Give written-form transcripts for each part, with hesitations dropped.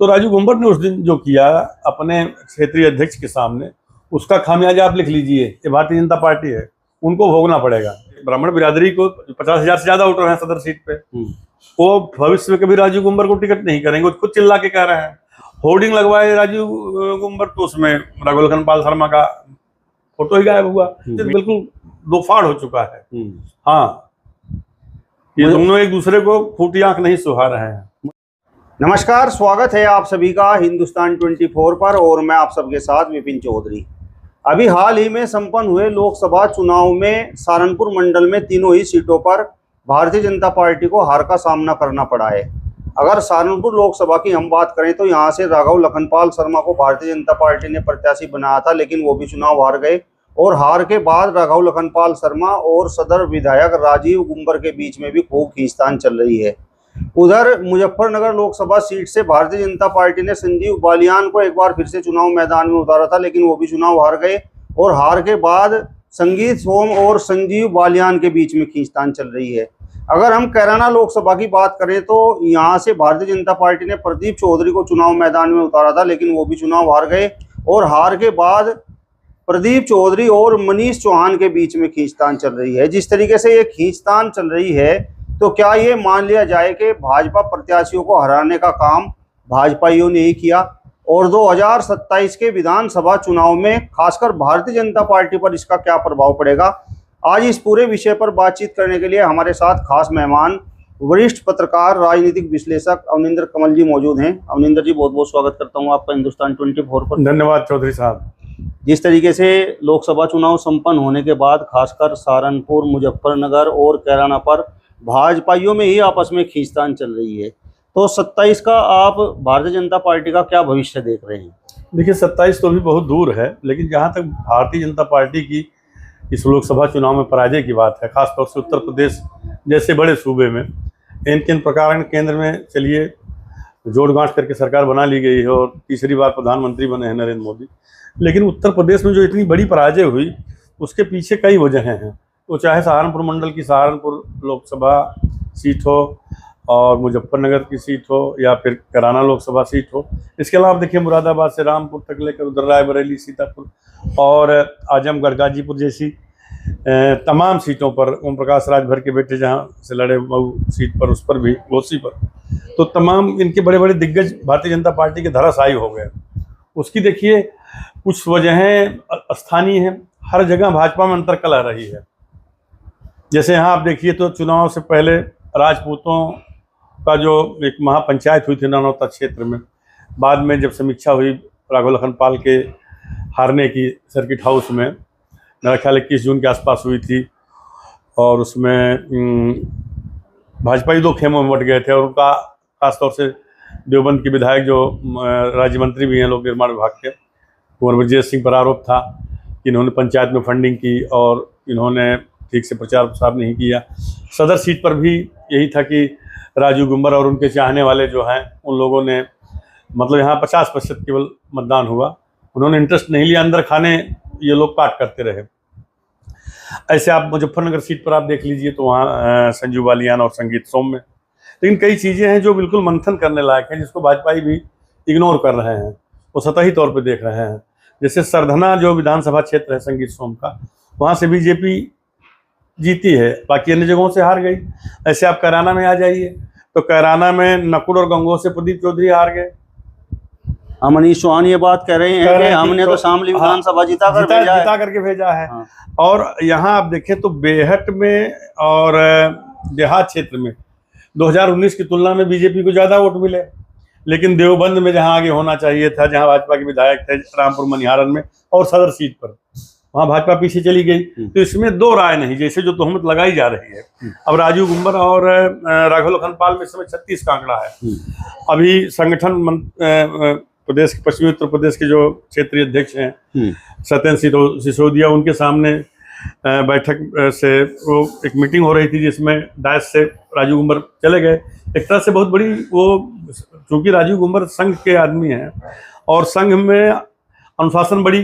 तो राजू गुंबर ने उस दिन जो किया अपने क्षेत्रीय अध्यक्ष के सामने, उसका खामियाजा आप लिख लीजिए। ये भारतीय जनता पार्टी है, उनको भोगना पड़ेगा। ब्राह्मण बिरादरी को 50,000 से ज्यादा वोटर हैं सदर सीट पे, वो भविष्य में कभी राजू गुंबर को टिकट नहीं करेंगे। वो खुद चिल्ला के कह रहे हैं। होर्डिंग लगवाए राजू गुंबर तो उसमें रघुलखन पाल शर्मा का फोटो ही गायब हुआ। बिल्कुल दोफाड़ हो चुका है। हाँ, ये दोनों एक दूसरे को फूटी आंख नहीं सुहा रहे हैं। नमस्कार, स्वागत है आप सभी का हिंदुस्तान 24 पर और मैं आप सबके साथ विपिन चौधरी। अभी हाल ही में संपन्न हुए लोकसभा चुनाव में सहारनपुर मंडल में तीनों ही सीटों पर भारतीय जनता पार्टी को हार का सामना करना पड़ा है। अगर सहारनपुर लोकसभा की हम बात करें तो यहाँ से राघव लखनपाल शर्मा को भारतीय जनता पार्टी ने प्रत्याशी बनाया था, लेकिन वो भी चुनाव हार गए। और हार के बाद राघव लखनपाल शर्मा और सदर विधायक राजीव गुंबर के बीच में भी खूब खींचतान चल रही है। उधर मुजफ्फरनगर लोकसभा सीट से भारतीय जनता पार्टी ने संजीव बालियान को एक बार फिर से चुनाव मैदान में उतारा था, लेकिन वो भी चुनाव हार गए। और हार के बाद संगीत सोम और संजीव बालियान के बीच में खींचतान चल रही है। अगर हम कैराना लोकसभा की बात करें तो यहाँ से भारतीय जनता पार्टी ने प्रदीप चौधरी को चुनाव मैदान में उतारा था, लेकिन वो भी चुनाव हार गए। और हार के बाद प्रदीप चौधरी और मनीष चौहान के बीच में खींचतान चल रही है। जिस तरीके से ये खींचतान चल रही है, तो क्या ये मान लिया जाए कि भाजपा प्रत्याशियों को हराने का काम भाजपाइयों ने ही किया और 2027 के विधानसभा चुनाव में खासकर भारतीय जनता पार्टी पर इसका क्या प्रभाव पड़ेगा? आज इस पूरे विषय पर बातचीत करने के लिए हमारे साथ खास मेहमान वरिष्ठ पत्रकार राजनीतिक विश्लेषक अवनिंदर कमल जी मौजूद हैं। अवनिंदर जी, बहुत बहुत स्वागत करता हूं आपका हिंदुस्तान 24 पर। धन्यवाद चौधरी साहब। जिस तरीके से लोकसभा चुनाव संपन्न होने के बाद खासकर सहारनपुर, मुजफ्फरनगर और कैराना पर भाजपाइयों में ही आपस में खींचतान चल रही है, तो 27 का आप भारतीय जनता पार्टी का क्या भविष्य देख रहे हैं? देखिए, 27 तो अभी बहुत दूर है, लेकिन जहाँ तक भारतीय जनता पार्टी की इस लोकसभा चुनाव में पराजय की बात है, खासतौर से उत्तर प्रदेश जैसे बड़े सूबे में किन प्रकार केंद्र में चलिए जोड़ गांठ करके सरकार बना ली गई है और तीसरी बार प्रधानमंत्री बने हैं नरेंद्र मोदी। लेकिन उत्तर प्रदेश में जो इतनी बड़ी पराजय हुई, उसके पीछे कई वजहें हैं। वो चाहे सहारनपुर मंडल की सहारनपुर लोकसभा सीट हो और मुजफ्फरनगर की सीट हो या फिर कैराना लोकसभा सीट हो। इसके अलावा देखिए, मुरादाबाद से रामपुर तक लेकर उधर रायबरेली, सीतापुर और आजमगढ़, गाजीपुर जैसी तमाम सीटों पर, ओम प्रकाश राजभर के बेटे जहाँ से लड़े मऊ सीट पर, उस पर भी, घोसी पर, तो तमाम इनके बड़े बड़े दिग्गज भारतीय जनता पार्टी के धराशायी हो गए। उसकी देखिए कुछ वजहें स्थानीय हैं। हर जगह भाजपा में अंतरकलह आ रही है। जैसे यहाँ आप देखिए तो चुनाव से पहले राजपूतों का जो एक महापंचायत हुई थी ननौता क्षेत्र में, बाद में जब समीक्षा हुई राघव लखनपाल के हारने की सर्किट हाउस में, मेरा ख्याल 21 जून के आसपास हुई थी, और उसमें भाजपा ही दो खेमों में बट गए थे। और उनका खासतौर से देवबंद के विधायक जो राज्य मंत्री भी हैं लोक निर्माण विभाग के, कुंवर ब्रजेश सिंह पर आरोप था कि इन्होंने पंचायत में फंडिंग की और इन्होंने ठीक से प्रचार प्रसार नहीं किया। सदर सीट पर भी यही था कि राजू गुंबर और उनके चाहने वाले जो हैं उन लोगों ने, मतलब यहाँ 50% केवल मतदान हुआ, उन्होंने इंटरेस्ट नहीं लिया, अंदर खाने ये लोग काट करते रहे। ऐसे आप मुजफ्फरनगर सीट पर आप देख लीजिए तो वहाँ संजीव बालियान और संगीत सोम में, लेकिन कई चीज़ें हैं जो बिल्कुल मंथन करने लायक हैं, जिसको भाजपाई भी इग्नोर कर रहे हैं, वो सतही तौर पर देख रहे हैं। जैसे सरधना जो विधानसभा क्षेत्र है संगीत सोम का, वहाँ से बीजेपी जीती है, बाकी अन्य जगहों से हार गई। ऐसे आप कैराना में आ जाइए तो कैराना में नकुड़ और गंगोह से प्रदीप चौधरी हार गए। मनीष चौहान ये बात कह रहे हैं कि हमने तो शामली विधानसभा जिता करके भेजा है। हाँ। और यहाँ आप देखें तो बेहट में और देहात क्षेत्र में 2019 की तुलना में बीजेपी को ज़्यादा वोट मिले, लेकिन देवबंद में जहाँ आगे होना चाहिए था, जहाँ भाजपा के विधायक थे रामपुर मनिहारन में और सदर सीट पर, वहाँ भाजपा पीछे चली गई। तो इसमें दो राय नहीं, जैसे जो तोहमत लगाई जा रही है। अब राजू गुंबर और राघव लखनपाल में इस समय 36 का आंकड़ा है। अभी संगठन प्रदेश के, पश्चिमी उत्तर प्रदेश के जो क्षेत्रीय अध्यक्ष हैं सत्येंद्र सिसोदिया, उनके सामने बैठक से वो एक मीटिंग हो रही थी जिसमें डायस से राजू गुंबर चले गए। एक तरह से बहुत बड़ी वो, चूँकि राजू गुंबर संघ के आदमी हैं और संघ में अनुशासन बड़ी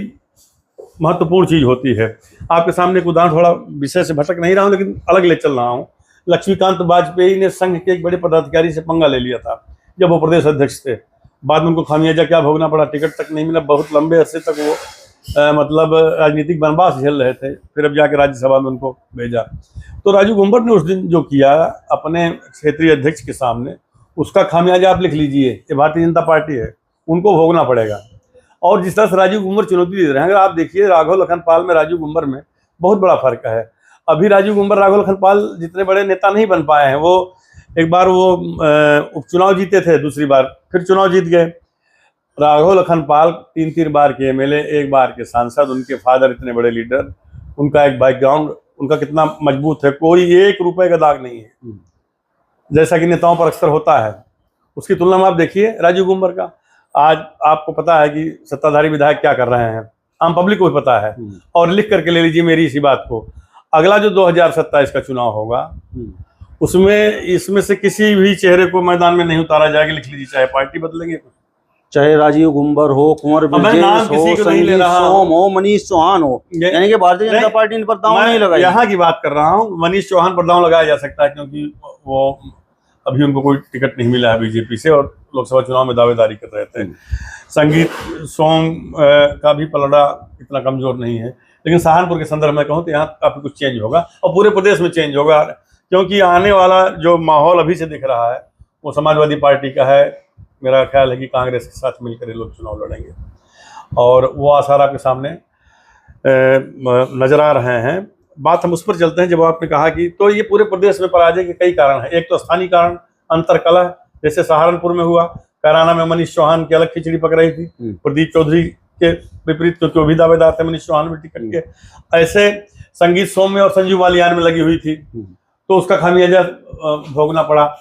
महत्वपूर्ण चीज़ होती है। आपके सामने एक उदाहरण, थोड़ा विषय से भटक नहीं रहा हूँ लेकिन अलग ले चल रहा हूँ। लक्ष्मीकांत वाजपेयी ने संघ के एक बड़े पदाधिकारी से पंगा ले लिया था जब वो प्रदेश अध्यक्ष थे, बाद में उनको खामियाजा क्या भोगना पड़ा, टिकट तक नहीं मिला, बहुत लंबे अरसे तक वो मतलब राजनीतिक वनवास झेल रहे थे। फिर अब जाके राज्यसभा में उनको भेजा। तो राजू गुंबर ने उस दिन जो किया अपने क्षेत्रीय अध्यक्ष के सामने, उसका खामियाजा आप लिख लीजिए। ये भारतीय जनता पार्टी है, उनको भोगना पड़ेगा। और जिस तरह से राजू गुंबर चुनौती दे रहे हैं, अगर आप देखिए राघव लखनपाल में राजू गुंबर में बहुत बड़ा फर्क है। अभी राजू गुंबर राघव लखनपाल जितने बड़े नेता नहीं बन पाए हैं। वो एक बार वो उपचुनाव जीते थे, दूसरी बार फिर चुनाव जीत गए। राघव लखनपाल 3 बार के एमएलए, 1 बार के सांसद, उनके फादर इतने बड़े लीडर, उनका एक बैकग्राउंड उनका कितना मजबूत है, कोई 1 रुपए का दाग नहीं है, जैसा कि नेताओं पर अक्सर होता है। उसकी तुलना में आप देखिए राजू गुंबर का। आज आपको पता है कि सत्ताधारी विधायक क्या कर रहे हैं, आम पब्लिक को भी पता है। और लिख करके ले लीजिए मेरी इसी बात को, अगला जो 2027 का चुनाव होगा उसमें इसमें से किसी भी चेहरे को मैदान में नहीं उतारा जाएगा, लिख लीजिए, चाहे पार्टी बदलेंगे, चाहे राजीव गुंबर हो, कुंवर ब्रजेश हो, संगीत सोम हो, मनीष चौहान हो, यानी कि भारतीय जनता पार्टी पर दांव नहीं लगाई। यहाँ की बात कर रहा हूँ, मनीष चौहान पर दांव लगाया जा सकता है क्योंकि वो अभी उनको कोई टिकट नहीं मिला है बीजेपी से और लोकसभा चुनाव में दावेदारी कर रहे थे। संगीत सोम का भी पलड़ा इतना कमजोर नहीं है, लेकिन सहारनपुर के संदर्भ में कहूँ तो यहाँ काफी कुछ चेंज होगा और पूरे प्रदेश में चेंज होगा, क्योंकि आने वाला जो माहौल अभी से दिख रहा है वो समाजवादी पार्टी का है। मेरा ख्याल है कि कांग्रेस के साथ मिलकर ये लोग चुनाव लड़ेंगे और वो आसार आपके सामने नजर आ रहे हैं। बात हम उस पर चलते हैं, जब आपने कहा कि तो ये पूरे प्रदेश में पराजय के कई कारण हैं। एक तो स्थानीय कारण, अंतरकलह, जैसे सहारनपुर में हुआ, कैराना में मनीष चौहान की अलग खिचड़ी पक रही थी, प्रदीप चौधरी के विपरीत, क्योंकि वो भी दावेदार थे मनीष चौहान में टिकट के। ऐसे संगीत सोम में और संजीव बालियान में लगी हुई थी, तो उसका खामियाजा भोगना पड़ा।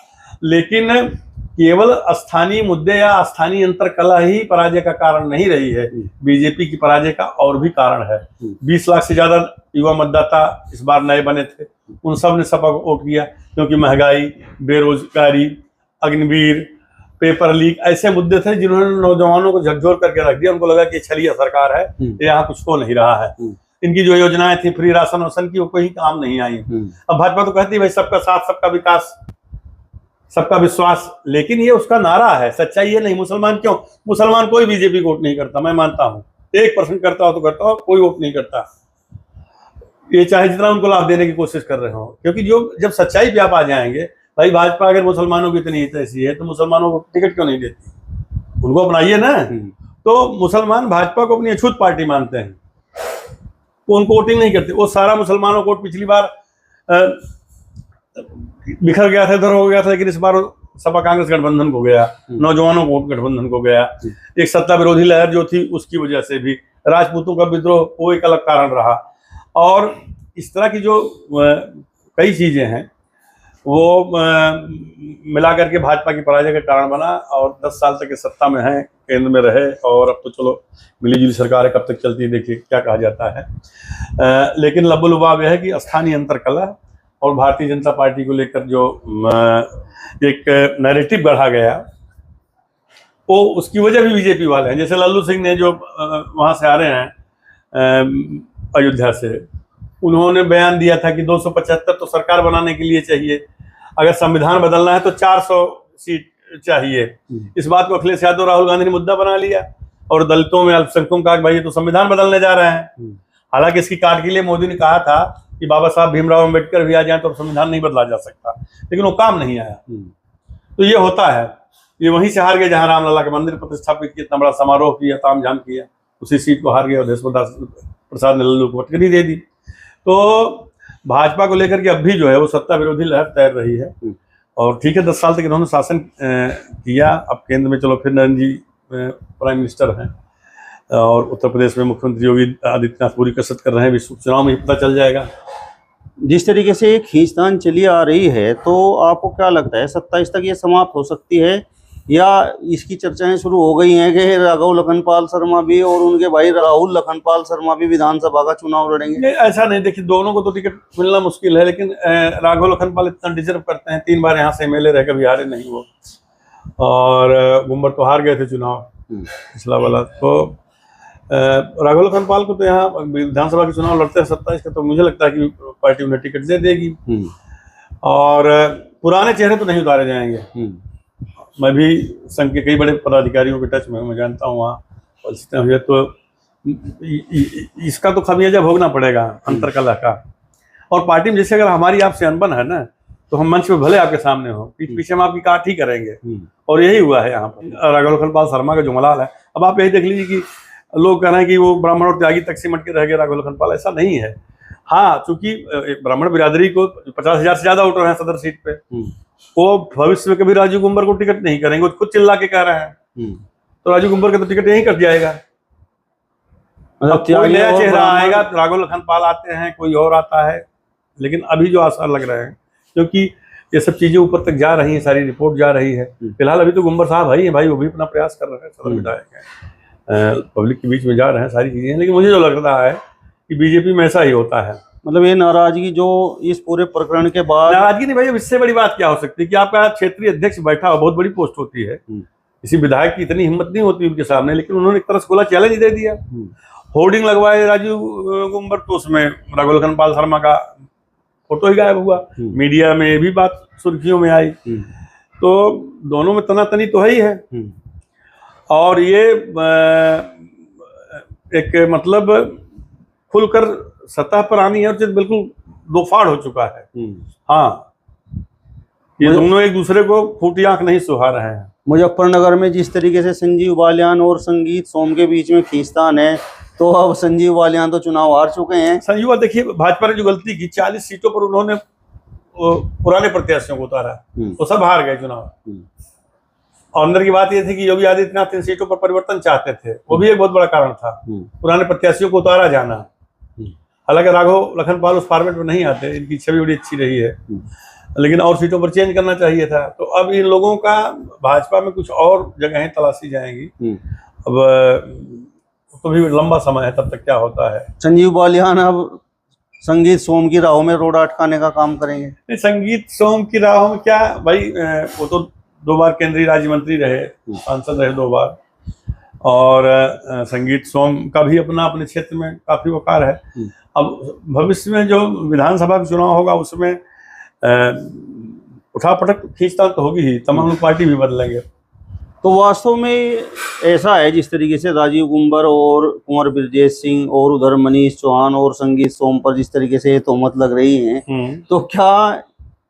लेकिन केवल स्थानीय मुद्दे या स्थानीय अंतरकलह ही पराजय का कारण नहीं रही है, बीजेपी की पराजय का और भी कारण है। 20 लाख से ज्यादा युवा मतदाता इस बार नए बने थे, उन सब ने सपा को वोट दिया, क्योंकि महंगाई, बेरोजगारी, अग्निवीर, पेपर लीक ऐसे मुद्दे थे जिन्होंने नौजवानों को झकझोर करके रख दिया। उनको लगा कि छलिया सरकार है, ये यहाँ कुछ हो नहीं रहा है। इनकी जो योजनाएं थी फ्री राशन वासन की, वो कोई काम नहीं आई। अब भाजपा तो कहती है भाई सबका साथ, सबका विकास, सबका विश्वास, लेकिन ये उसका नारा है, सच्चाई ये नहीं। मुसलमान क्यों, मुसलमान कोई बीजेपी को वोट नहीं करता, मैं मानता हूँ 1% करता हो तो करता हो, कोई वोट नहीं करता। ये चाहे जितना उनको लाभ देने की कोशिश कर रहे हो, क्योंकि जो जब सच्चाई पे आप आ जाएंगे, भाई भाजपा अगर मुसलमानों की इतनी हित ऐसी है तो मुसलमानों को टिकट क्यों नहीं देती, उनको अपनाइए ना। तो मुसलमान भाजपा को अपनी अछूत पार्टी मानते हैं, वो उनको वोटिंग नहीं करते। वो सारा मुसलमानों को पिछली बार बिखर गया था, इधर हो गया था, लेकिन इस बार सपा कांग्रेस गठबंधन को गया, नौजवानों को गठबंधन को गया। एक सत्ता विरोधी लहर जो थी उसकी वजह से भी, राजपूतों का विद्रोह वो एक अलग कारण रहा। और इस तरह की जो कई चीजें हैं वो मिला करके भाजपा की पराजय का कारण बना। और 10 साल तक सत्ता में है, केंद्र में रहे, और अब तो चलो मिलीजुली सरकार है, कब तक चलती है देखिए क्या कहा जाता है। लेकिन लबुलुबाब यह है कि स्थानीय अंतरकलह और भारतीय जनता पार्टी को लेकर जो एक नैरेटिव गढ़ा गया, वो उसकी वजह भी बीजेपी वाले हैं। जैसे लल्लू सिंह ने जो वहाँ से आ रहे हैं अयोध्या से, उन्होंने बयान दिया था कि 275 तो सरकार बनाने के लिए चाहिए, अगर संविधान बदलना है तो 400 सीट चाहिए। इस बात को अखिलेश यादव, राहुल गांधी ने मुद्दा बना लिया और दलितों में, अल्पसंख्यकों का भाई ये तो संविधान बदलने जा रहे हैं। हालांकि इसकी काट के लिए मोदी ने कहा था कि बाबा साहब भीमराव अम्बेडकर भी आ जाए तो संविधान नहीं बदला जा सकता, लेकिन वो काम नहीं आया। तो ये होता है, ये वहीं से हार गए जहां रामलला का मंदिर प्रतिष्ठापित किया, इतना बड़ा समारोह किया, तामझाम किया, उसी सीट को हार गए और देशवर प्रसाद ने लल्लू को पटकनी दे दी। तो भाजपा को लेकर के अब भी जो है वो सत्ता विरोधी लहर तैर रही है। और ठीक है, 10 साल तक इन्होंने शासन किया, अब केंद्र में चलो फिर नरेंद्र जी प्राइम मिनिस्टर हैं और उत्तर प्रदेश में मुख्यमंत्री योगी आदित्यनाथ पूरी कसरत कर रहे हैं। विश्व चुनाव में ही पता चल जाएगा। जिस तरीके से ये खींचतान चली आ रही है, तो आपको क्या लगता है 27 तक ये समाप्त हो सकती है, या इसकी चर्चाएं शुरू हो गई हैं कि राघव लखनपाल शर्मा भी और उनके भाई राहुल लखनपाल शर्मा भी विधानसभा का चुनाव लड़ेंगे? नहीं, ऐसा नहीं। देखिए, दोनों को तो टिकट मिलना मुश्किल है, लेकिन राघव लखनपाल इतना डिजर्व करते हैं, 3 बार यहाँ से एमएलए रह कभी हारे नहीं वो, और गुंबर तो हार गए थे चुनाव पिछला वाला। तो राघव लखनपाल को तो यहाँ विधानसभा के चुनाव लड़ते हैं 27 का, तो मुझे लगता है कि पार्टी उन्हें टिकट दे देगी। और पुराने चेहरे तो नहीं उतारे जाएंगे, मैं भी संघ के कई बड़े पदाधिकारियों के टच में हूँ, मैं जानता हूँ वहाँ परिस्थितियाँ हुई है, तो इसका तो खमियाजा भोगना पड़ेगा अंतरकलह का। और पार्टी में जैसे अगर हमारी आपसे अनबन है ना, तो हम मंच पे भले आपके सामने हो, पीठ पीछे हम आपकी काट ही करेंगे, और यही हुआ है यहाँ पर। राघव लखनपाल शर्मा का जो मलाल है, अब आप यही देख लीजिए कि लोग कह रहे हैं कि वो ब्राह्मण और त्यागी तक सिमट के रह गए राघव लखनपाल, ऐसा नहीं है। हाँ, चूंकि ब्राह्मण बिरादरी को 50,000 से ज्यादा वोटर हैं सदर सीट पे, वो भविष्य में कभी राजू गुंबर को टिकट नहीं करेंगे, वो खुद चिल्ला के कह रहे हैं, तो राजू गुंबर का तो टिकट यहीं कट जाएगा। अब कोई नया चेहरा आएगा, राघव लखनपाल आते हैं, कोई और आता है, लेकिन अभी जो आसार लग रहे हैं, क्योंकि ये सब चीजें ऊपर तक जा रही हैं, सारी रिपोर्ट जा रही है। फिलहाल अभी तो गुंबर साहब है भाई, वो भी अपना प्रयास कर रहे हैं, सदर विधायक हैं, पब्लिक के बीच में जा रहे हैं, सारी चीजें हैं, लेकिन मुझे जो लग रहा है कि बीजेपी में ऐसा ही होता है। मतलब ये नाराजगी जो इस पूरे प्रकरण के बाद, नाराजगी नहीं भाई, अब इससे बड़ी बात क्या हो सकती है कि आपका क्षेत्रीय अध्यक्ष बैठा हो, बहुत बड़ी पोस्ट होती है, किसी विधायक की इतनी हिम्मत नहीं होती उनके सामने, लेकिन उन्होंने एक तरह से खुला चैलेंज दे दिया। होर्डिंग लगवाए राजू गुंबर, तो उसमें राघव लखनपाल शर्मा का फोटो ही गायब हुआ, मीडिया में ये भी बात सुर्खियों में आई, तो दोनों में तनातनी तो है ही है। और ये एक मतलब खुलकर सतह पर आनी है, और बिल्कुल दोफाड़ हो चुका है। हाँ, ये दोनों एक दूसरे को फूटी आंख नहीं सुहा रहे हैं। मुजफ्फरनगर में जिस तरीके से संजीव बालियान और संगीत सोम के बीच में खींचतान है, तो अब संजीव बालियान तो चुनाव हार चुके हैं। संजीव, देखिए भाजपा ने जो गलती की, 40 सीटों पर उन्होंने पुराने प्रत्याशियों को उतारा, तो सब हार गए चुनाव। और अंदर की बात ये थी कि योगी आदित्यनाथ इन सीटों पर परिवर्तन चाहते थे, वो भी एक बहुत बड़ा कारण था, पुराने प्रत्याशियों को उतारा जाना। हालांकि राघव लखनपाल उस फॉर्मेट में नहीं आते, इनकी छवि बड़ी अच्छी रही है, लेकिन और सीटों पर चेंज करना चाहिए था। तो अब इन लोगों का भाजपा में कुछ और जगहें तलाशी जाएंगी। अब तो भी लंबा समय है, तब तक क्या होता है। संजीव बालियान अब संगीत सोम की राहों में रोड़ा अटकाने का काम करेंगे। नहीं, संगीत सोम की राहों में क्या भाई, वो तो 2 बार केंद्रीय राज्य मंत्री रहे, सांसद रहे 2 बार, और संगीत सोम का भी अपने क्षेत्र में काफी वकार है। अब भविष्य में जो विधानसभा का चुनाव होगा, उसमें उठापटक खींचतान तो होगी ही, तमाम लोग पार्टी भी बदलेंगे। तो वास्तव में ऐसा है, जिस तरीके से राजीव गुंबर और कुंवर ब्रजेश सिंह और उधर मनीष चौहान और संगीत सोम पर जिस तरीके से तोहमत लग रही है, तो क्या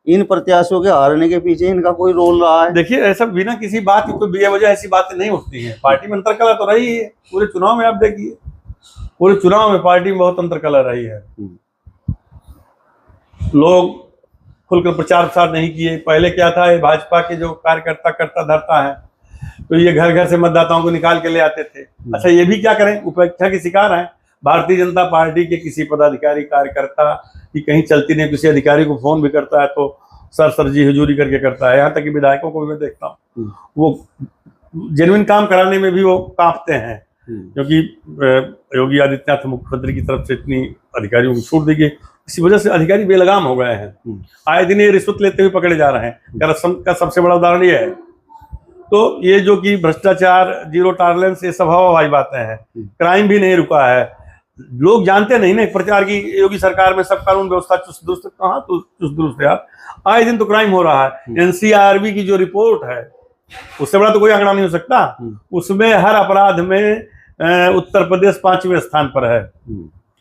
इन प्रत्याशियों के हारने के पीछे इनका कोई रोल रहा है? देखिए, ऐसा बिना किसी बात की कोई बेवजह ऐसी बातें नहीं उठती हैं। पार्टी में अंतरकलह तो रही है, पूरे चुनाव में आप देखिए, पूरे चुनाव में पार्टी में बहुत अंतरकलह रही है। लोग खुलकर प्रचार प्रसार नहीं किए। पहले क्या था, ये भाजपा के जो कार्यकर्ता करता धरता है, तो ये घर घर से मतदाताओं को निकाल के ले आते थे। अच्छा, ये भी क्या करें, उपेक्षा के शिकार हैं। भारतीय जनता पार्टी के किसी पदाधिकारी कार्यकर्ता की कहीं चलती नहीं, किसी अधिकारी को फोन भी करता है तो सर जी हुजूरी करके करता है। यहाँ तक कि विधायकों को भी मैं देखता हूँ, वो जेन्युइन काम कराने में भी वो कांपते हैं, क्योंकि योगी आदित्यनाथ मुख्यमंत्री की तरफ से इतनी अधिकारियों को छूट दी गई, इसी वजह से अधिकारी बेलगाम हो गए हैं। आए दिन ये रिश्वत लेते हुए पकड़े जा रहे हैं। करप्शन का सबसे बड़ा उदाहरण ये है। तो ये जो कि भ्रष्टाचार, जीरो टॉलरेंस, ये सब हवाई बातें हैं। क्राइम भी नहीं रुका है। लोग जानते नहीं ना, प्रचार की योगी सरकार में सब कानून व्यवस्था चुस्त दुरुस्त, कहाँ तो चुस्त दुरुस्त यार, आए दिन तो क्राइम हो रहा है। एनसीआरबी की जो रिपोर्ट है, उससे बड़ा तो कोई आंकड़ा नहीं हो सकता। उसमें हर अपराध में उत्तर प्रदेश 5वें स्थान पर है।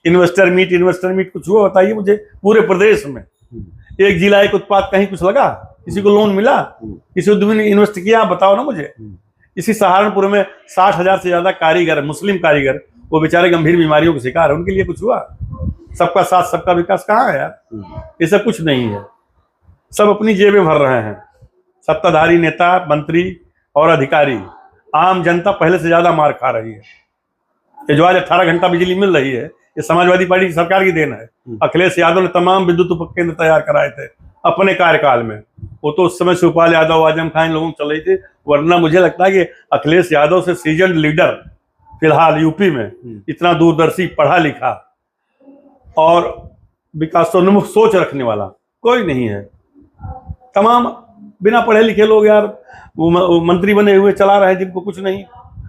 इन्वेस्टर मीट कुछ हुआ बताइए मुझे पूरे प्रदेश में? एक जिला, एक उत्पाद, कहीं कुछ लगा? किसी को लोन मिला? किसी उद्यमी ने इन्वेस्ट किया? बताओ ना मुझे। इसी सहारनपुर में 60,000 से ज्यादा कारीगर, मुस्लिम कारीगर, वो बेचारे गंभीर बीमारियों का शिकार है, उनके लिए कुछ हुआ? सबका साथ सबका विकास कहाँ है यार? ये सब कुछ नहीं है। सब अपनी जेबें भर रहे हैं, सत्ताधारी नेता, मंत्री और अधिकारी। आम जनता पहले से ज्यादा मार खा रही है। ये जो आज 18 घंटा बिजली मिल रही है, ये समाजवादी पार्टी की सरकार की देन है। अखिलेश यादव ने तमाम विद्युत उपकेंद्र तैयार कराए थे अपने कार्यकाल में। वो तो उस समय शिवपाल यादव, आजम खान लोगों को चल रही थी, वरना मुझे लगता है कि अखिलेश यादव से सीजन लीडर फिलहाल यूपी में, इतना दूरदर्शी, पढ़ा लिखा और विकासोन्मुख सोच रखने वाला कोई नहीं है। तमाम बिना पढ़े लिखे लोग यार वो मंत्री बने हुए चला रहे हैं, जिनको कुछ नहीं।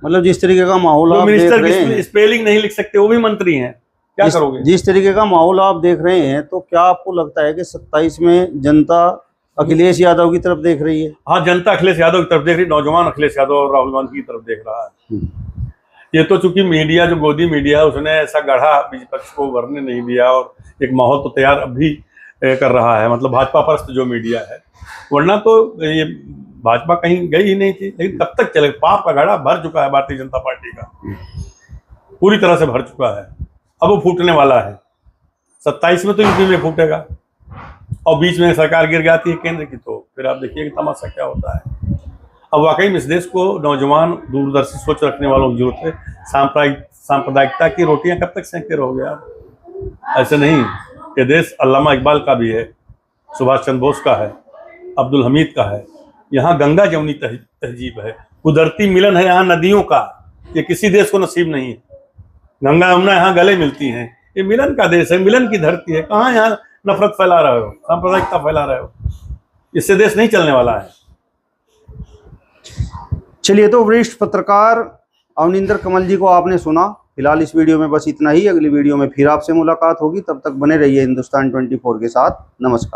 मतलब जिस तरीके का माहौल आप देख रहे हैं, स्पेलिंग नहीं लिख सकते, वो भी मंत्री हैं, क्या करोगे? जिस तरीके का माहौल आप देख रहे हैं, तो क्या आपको लगता है कि 27 में जनता अखिलेश यादव की तरफ देख रही है। हाँ, जनता अखिलेश यादव की तरफ देख रही, नौजवान अखिलेश यादव और राहुल गांधी की तरफ देख रहा है। ये तो चूंकि मीडिया, जो गोदी मीडिया है, उसने ऐसा गढ़ा विपक्ष को उभरने नहीं दिया और एक माहौल तो तैयार अभी कर रहा है, मतलब भाजपा परस्त जो मीडिया है। वरना तो ये भाजपा कहीं गई ही नहीं थी। लेकिन कब तक चले, पाप का घड़ा भर चुका है भारतीय जनता पार्टी का, पूरी तरह से भर चुका है। अब वो फूटने वाला है, 27 में तो यूपी में फूटेगा, और बीच में सरकार गिर जाती है केंद्र की, तो फिर आप देखिए कि तमाशा क्या होता है। अब वाकई में इस देश को नौजवान दूरदर्शी सोच रखने वालों की जरूरत है। सांप्रदायिकता की रोटियां कब तक सेंकते रहोगे आप? ऐसे नहीं। ये देश अल्लामा इकबाल का भी है, सुभाष चंद्र बोस का है, अब्दुल हमीद का है। यहाँ गंगा जमुनी तहजीब है, कुदरती मिलन है यहाँ नदियों का। ये किसी देश को नसीब नहीं है। गंगा यमुना यहाँ गले मिलती हैं। ये मिलन का देश है, मिलन की धरती है। कहाँ यहाँ नफरत फैला रहे हो, सांप्रदायिकता फैला रहे हो? इससे देश नहीं चलने वाला है। चलिए, तो वरिष्ठ पत्रकार अवनिंदर कमल जी को आपने सुना। फिलहाल इस वीडियो में बस इतना ही। अगली वीडियो में फिर आपसे मुलाकात होगी। तब तक बने रहिए हिंदुस्तान 24 के साथ। नमस्कार।